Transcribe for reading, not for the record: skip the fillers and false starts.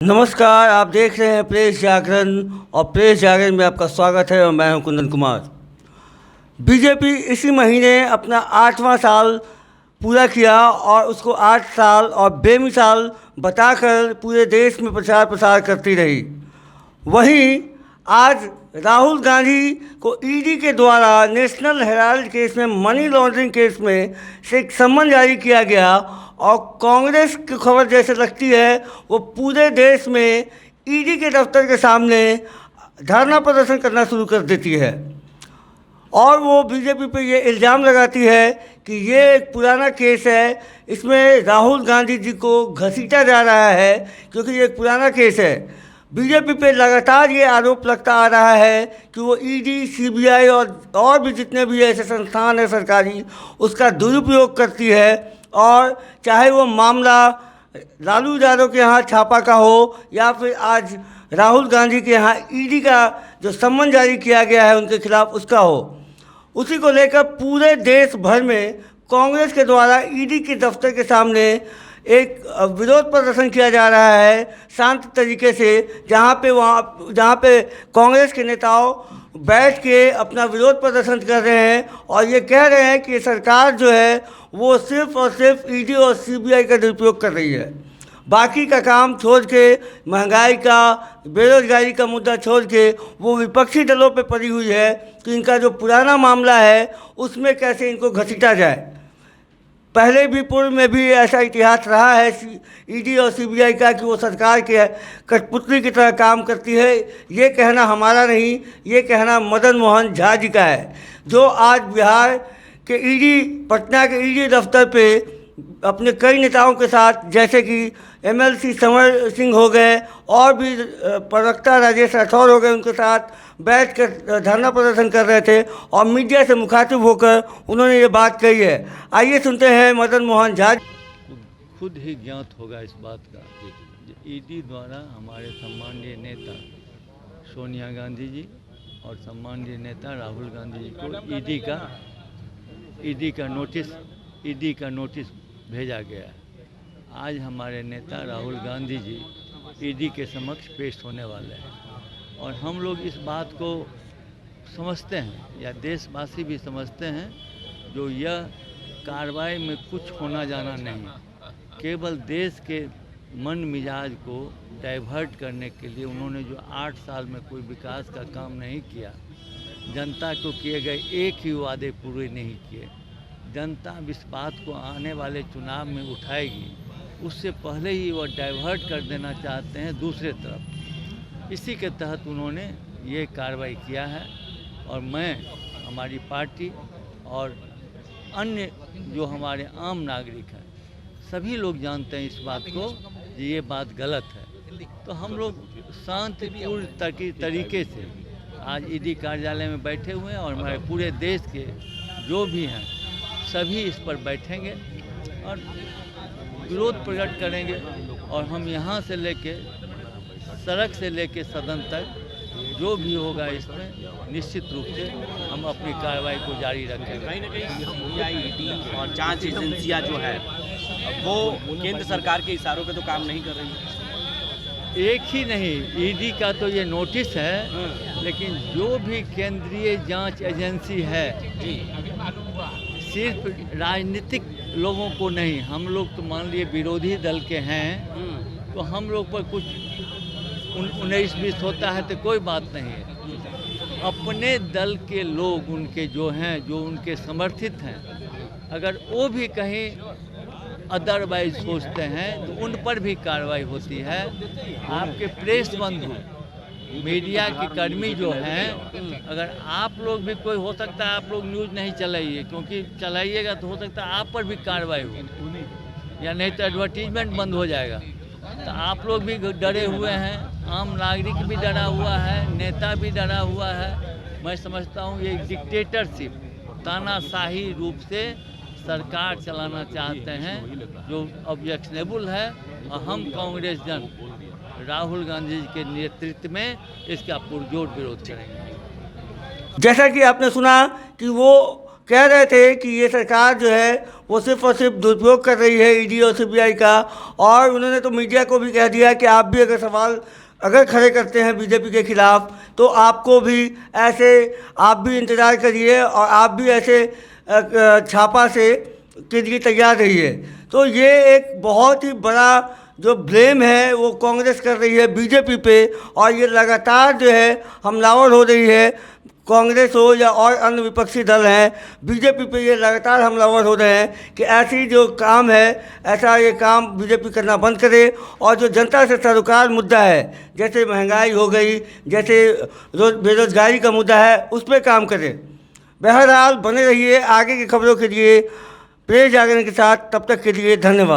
नमस्कार, आप देख रहे हैं प्रेस जागरण और प्रेस जागरण में आपका स्वागत है और मैं हूं कुंदन कुमार। बीजेपी इसी महीने अपना 8वां साल पूरा किया और उसको 8 साल और बेमिसाल बताकर पूरे देश में प्रचार प्रसार करती रही। वहीं आज राहुल गांधी को ईडी के द्वारा नेशनल हेराल्ड केस में मनी लॉन्ड्रिंग केस में से एक सम्मन जारी किया गया और कांग्रेस की खबर जैसे लगती है वो पूरे देश में ईडी के दफ्तर के सामने धरना प्रदर्शन करना शुरू कर देती है और वो बीजेपी पे ये इल्ज़ाम लगाती है कि ये एक पुराना केस है, इसमें राहुल गांधी जी को घसीटा जा रहा है क्योंकि ये एक पुराना केस है। बीजेपी पे लगातार ये आरोप लगता आ रहा है कि वो ईडी, सीबीआई और भी जितने भी ऐसे संस्थान हैं सरकारी, उसका दुरुपयोग करती है। और चाहे वो मामला लालू यादव के यहाँ छापा का हो या फिर आज राहुल गांधी के यहाँ ईडी का जो सम्मन जारी किया गया है उनके खिलाफ उसका हो, उसी को लेकर पूरे देश भर में कांग्रेस के द्वारा ईडी के दफ्तर के सामने एक विरोध प्रदर्शन किया जा रहा है शांत तरीके से, जहाँ पे कांग्रेस के नेताओं बैठ के अपना विरोध प्रदर्शन कर रहे हैं और ये कह रहे हैं कि सरकार जो है वो सिर्फ और सिर्फ ईडी और सीबीआई का दुरुपयोग कर रही है। बाकी का काम छोड़ के, महंगाई का, बेरोजगारी का मुद्दा छोड़ के वो विपक्षी दलों पे पड़ी हुई है कि इनका जो पुराना मामला है उसमें कैसे इनको घसीटा जाए। पहले भी पूर्व में भी ऐसा इतिहास रहा है ईडी और सीबीआई का कि वो सरकार के कठपुतली की तरह काम करती है। ये कहना हमारा नहीं, ये कहना मदन मोहन झा जी का है, जो आज बिहार के ईडी, पटना के ईडी दफ्तर पे अपने कई नेताओं के साथ, जैसे कि एमएलसी समर सिंह हो गए और भी प्रवक्ता राजेश राठौर हो गए, उनके साथ बैठकर धरना प्रदर्शन कर रहे थे और मीडिया से मुखातिब होकर उन्होंने ये बात कही है। आइए सुनते हैं मदन मोहन झा। खुद ही ज्ञात होगा इस बात का, ईडी द्वारा हमारे सम्माननीय नेता सोनिया गांधी जी और सम्माननीय नेता राहुल गांधी जी को ईडी का नोटिस भेजा गया है। आज हमारे नेता राहुल गांधी जी ईडी के समक्ष पेश होने वाले हैं और हम लोग इस बात को समझते हैं या देशवासी भी समझते हैं, जो यह कार्रवाई में कुछ होना जाना नहीं, केवल देश के मन मिजाज को डाइवर्ट करने के लिए उन्होंने जो 8 साल में कोई विकास का काम नहीं किया, जनता को किए गए एक ही वादे पूरे नहीं किए, जनता इस बात को आने वाले चुनाव में उठाएगी, उससे पहले ही वो डाइवर्ट कर देना चाहते हैं दूसरे तरफ। इसी के तहत उन्होंने ये कार्रवाई किया है और मैं, हमारी पार्टी और अन्य जो हमारे आम नागरिक हैं, सभी लोग जानते हैं इस बात को कि ये बात गलत है। तो हम लोग शांतिपूर्ण तरीके से आज ईडी कार्यालय में बैठे हुए हैं और हमारे पूरे देश के जो भी हैं सभी इस पर बैठेंगे और विरोध प्रकट करेंगे और हम यहाँ से लेके सड़क से लेके सदन तक जो भी होगा इसमें निश्चित रूप से हम अपनी कार्रवाई को जारी रखेंगे। कहीं ना कहीं ईडी और जांच एजेंसियां जो है वो केंद्र सरकार के इशारों पे तो काम नहीं कर रही है। एक ही नहीं, ईडी का तो ये नोटिस है, लेकिन जो भी केंद्रीय जांच एजेंसी है सिर्फ राजनीतिक लोगों को नहीं, हम लोग तो मान लिए विरोधी दल के हैं तो हम लोग पर कुछ 19-20 होता है तो कोई बात नहीं है। अपने दल के लोग उनके जो हैं, जो उनके समर्थित हैं, अगर वो भी कहीं अदरवाइज सोचते हैं तो उन पर भी कार्रवाई होती है। आपके प्रेस बंधु, मीडिया के कर्मी जो हैं, अगर आप लोग भी, कोई हो सकता है आप लोग न्यूज़ नहीं चलाइए, क्योंकि चलाइएगा तो हो सकता है आप पर भी कार्रवाई हो या नहीं तो एडवर्टीजमेंट बंद हो जाएगा। तो आप लोग भी डरे हुए हैं, आम नागरिक भी डरा हुआ है, नेता भी डरा हुआ है। मैं समझता हूँ ये डिक्टेटरशिप, तानाशाही रूप से सरकार चलाना चाहते हैं, जो ऑब्जेक्शनेबल है और हम कांग्रेस जन राहुल गांधी जी के नेतृत्व में इसका पुरजोर विरोध करेंगे। जैसा कि आपने सुना कि वो कह रहे थे कि ये सरकार जो है वो सिर्फ और सिर्फ दुरुपयोग कर रही है ईडी और सीबीआई का, और उन्होंने तो मीडिया को भी कह दिया कि आप भी अगर सवाल अगर खड़े करते हैं बीजेपी के खिलाफ तो आपको भी ऐसे, आप भी इंतज़ार करिए और आप भी ऐसे छापा से के लिए तैयार रहिए। तो ये एक बहुत ही बड़ा जो ब्लेम है वो कांग्रेस कर रही है बीजेपी पे, और ये लगातार जो है हमलावर हो रही है, कांग्रेस हो या और अन्य विपक्षी दल हैं, बीजेपी पे ये लगातार हमलावर हो रहे हैं कि ऐसी जो काम है ऐसा ये काम बीजेपी करना बंद करे, और जो जनता से सरोकार मुद्दा है जैसे महंगाई हो गई, जैसे बेरोजगारी का मुद्दा है, उस पर काम करे। बहरहाल बने रहिए आगे की खबरों के लिए प्रेस जागरण के साथ, तब तक के लिए धन्यवाद।